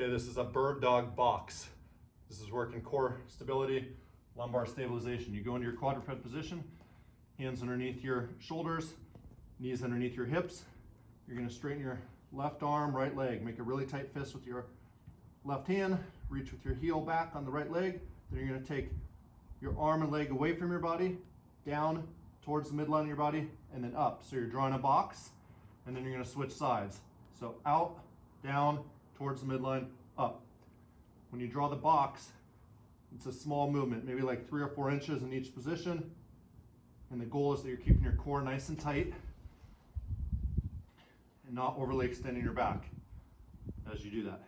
Okay, this is a bird dog box. This is working core stability, lumbar stabilization. You go into your quadruped position, hands underneath your shoulders, knees underneath your hips. You're gonna straighten your left arm, right leg. Make a really tight fist with your left hand, reach with your heel back on the right leg. Then you're gonna take your arm and leg away from your body, down towards the midline of your body, and then up. So you're drawing a box, and then you're gonna switch sides. So out, down, towards the midline, up. When you draw the box, it's a small movement, maybe like 3 or 4 inches in each position. And the goal is that you're keeping your core nice and tight and not overly extending your back as you do that.